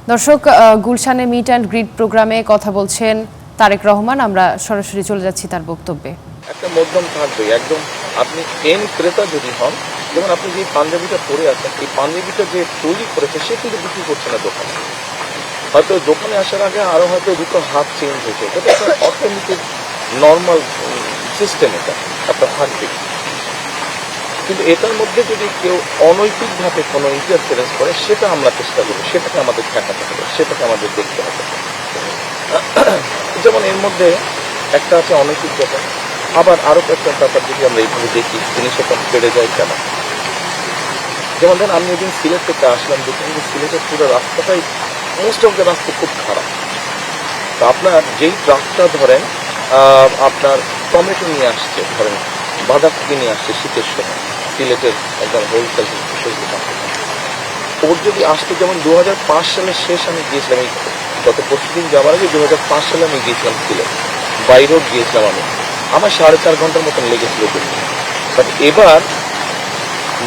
দর্শক, গুলশানে meet and grit প্রোগ্রামে কথা বলছেন তারেক রহমান। আমরা সরাসরি চলে যাচ্ছি তার বক্তব্যে। একটা মধ্যম থাকবে, একদম আপনি এন ক্রেতা যদি হন, যেমন আপনি যে পাঞ্জাবিটা পরে আছেন, এই পাঞ্জাবিটা যে তৈরি করেছে সে কিন্তু বিক্রি করছে না দোকানে, হয়তো দোকানে আসার আগে আরো হয়তো দুটো হাত চেঞ্জ হয়েছে। এটা একটা অর্থনৈতিক নর্মাল সিস্টেম, এটা আপনার থাকবে। কিন্তু এটার মধ্যে যদি কেউ অনৈতিকভাবে কোনো ইন্টারফারেন্স করে, সেটা আমরা চেষ্টা করবো, সেটাকে আমাদের ঠেকাতে হবে, সেটাকে আমাদের দেখতে হবে। যেমন এর মধ্যে একটা আছে অনৈতিক ব্যাপার, আবার আরো একটা ব্যাপার যদি আমরা এইভাবে দেখি, জিনিসটা বেড়ে যায় কেন। যেমন ধরেন আমি এদিন সিলেট থেকে আসলাম, দেখুন সিলেটের পুরো রাস্তাটাই মোস্ট অফ দ্য রাস্তা খুব খারাপ। তো আপনার যেই ট্রাকটা ধরেন আপনার টমেটো নিয়ে আসছে, ধরেন বাঁধাকপি নিয়ে আসছে শীতের সময়, সিলেটের একদম হোলসেল ওর যদি আসতে, যেমন 2005 সালের শেষ আমি গিয়েছিলাম, এই গত পরশুদিন যাওয়ার আগে 2005 সালে আমি গিয়েছিলাম সিলেট, বাই রোড গিয়েছিলাম আমি, আমার 4.5 ঘন্টার মতন লেগেছিল। বাট এবার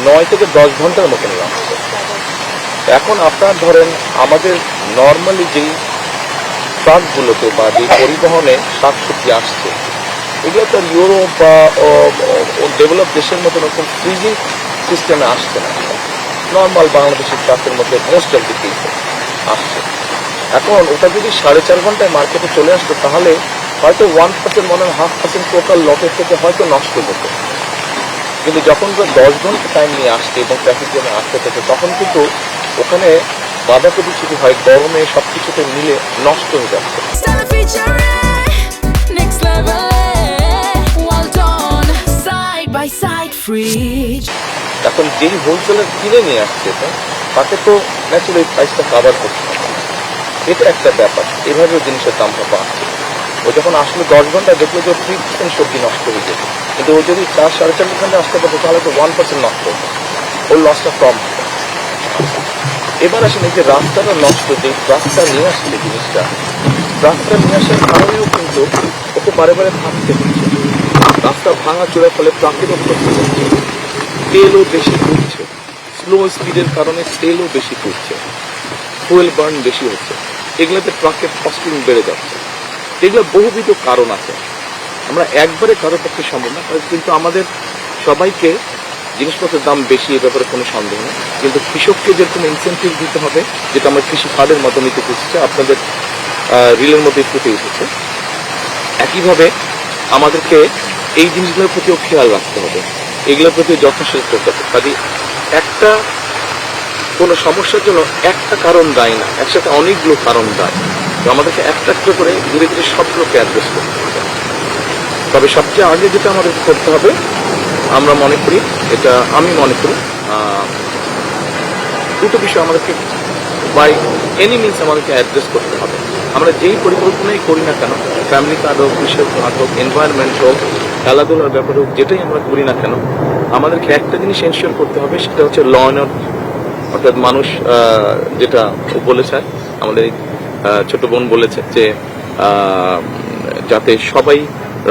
9 থেকে 10 ঘন্টার মতন লাগছে। এখন আপনার ধরেন আমাদের নর্মালি যেই ট্রাকগুলোতে বা যে পরিবহনে শাকসবজি আসছে, এগুলো তো ইউরোপ বা ডেভেলপ দেশের মতো ওরকম ফ্রিজিং সিস্টেমে আসছে না, নর্মাল বাংলাদেশের ট্রাকের মধ্যে মোস্ট অফ দি কেসে আসছে। এখন ওটা যদি 4.5 ঘন্টায় মার্কেটে চলে আসতো, তাহলে হয়তো 1% মনে হয় 0.5% টোটাল লটের থেকে হয়তো নষ্ট হতো। কিন্তু যখন 10 ঘন্টা টাইম নিয়ে আসছে এবং ট্রাফিক জ্যামে আসতে থাকে, তখন কিন্তু ওখানে বাঁধাকপি যদি হয় গরমে সবকিছুতে মিলে নষ্ট হয়ে যাচ্ছে। এখন যেই হোলসেলার কিনে নিয়ে আসছে তাকে তো ন্যাচুরালি প্রাইসটা কাভার করতে হবে, এটা একটা ব্যাপার। এভাবেও জিনিসের দামটা বাড়ছে। ও যখন আসলে 10 ঘন্টা দেখলো যে 3% সবজি নষ্ট হয়ে যেত, কিন্তু ও যদি 4-4.5 ঘন্টা আসতে পারতো, তাহলে তো 1% নষ্ট হতো, ওর লসটা কম হতো। এবার আসেন এই যে রাস্তাটা নষ্ট, যে রাস্তা নিয়ে আসছে জিনিসটা, রাস্তা নিয়ে আসার কারণেও কিন্তু ওকে বারে বারে থাকতে হচ্ছে। রাস্তা ভাঙা চোরার ফলে ট্রাকেরও ক্ষতি হচ্ছে, তেলও বেশি পুড়ছে, স্লো স্পিডের কারণে তেলও বেশি পুড়ছে, ফুয়েল বার্ন বেশি হচ্ছে, এগুলোতে ট্রাকের কস্টিং বেড়ে যাচ্ছে। এগুলো বহুবিধ কারণ আছে, আমরা একবারে কারো পক্ষে সম্ভব না। কিন্তু আমাদের সবাইকে জিনিসপত্রের দাম বেশি, এ ব্যাপারে কোনো সন্দেহ নেই। কিন্তু কৃষককে যেরকম ইনসেন্টিভ দিতে হবে, যেটা আমরা কৃষি কার্ডের মাধ্যমে দিতে এসেছে, আপনাদের রিলের মধ্যে ফুটে এসেছে, একইভাবে আমাদেরকে এই জিনিসগুলোর প্রতিও খেয়াল রাখতে হবে, এগুলোর প্রতি যত্নশীল করতে হবে। কাজে একটা কোনো সমস্যার জন্য একটা কারণ দায়ী না, একসাথে অনেকগুলো কারণ দায়ী। তো আমাদেরকে একটা একটা করে ধীরে ধীরে সবগুলোকে অ্যাড্রেস করতে হবে। তবে সবচেয়ে আগে যেটা আমাদের করতে হবে, আমরা মনে করি, এটা আমি মনে করি, দুটো বিষয় আমাদেরকে বাই এনি মিনস আমাদেরকে অ্যাড্রেস করতে হবে। আমরা যেই পরিকল্পনাই করি না কেন, ফ্যামিলি কার্ড হোক, কৃষক কার্ড হোক, এনভায়রনমেন্ট হোক, খেলাধুলার ব্যাপার হোক, যেটাই আমরা করি না কেন, আমাদেরকে একটা জিনিস এনশিওর করতে হবে, সেটা হচ্ছে ল অ্যান্ড অর্ডার। অর্থাৎ মানুষ যেটা বলেছে, আমাদের ছোট বোন বলেছে যে যাতে সবাই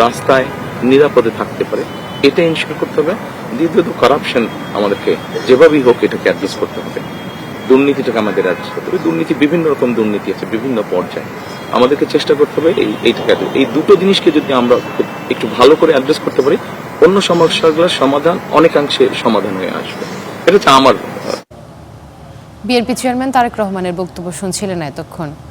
রাস্তায় নিরাপদে থাকতে পারে, এটা এনশিওর করতে হবে। দ্বিতীয়ত কারাপশন আমাদেরকে যেভাবেই হোক এটাকে অ্যাড্রেস করতে হবে, দুর্নীতিটাকে আমাদের অ্যাড্রেস করতে হবে। দুর্নীতি, বিভিন্ন রকম দুর্নীতি আছে বিভিন্ন পর্যায়ে, আমাদেরকে চেষ্টা করতে হবে এইটাকে। এই দুটো জিনিসকে যদি আমরা একটু ভালো করে অ্যাড্রেস করতে পারি, অন্য সমস্যাগুলোর সমাধান অনেকাংশে সমাধান হয়ে আসবে। এটা হচ্ছে আমার। বিএনপি চেয়ারম্যান তারেক রহমানের বক্তব্য শুনছিলেন এতক্ষণ।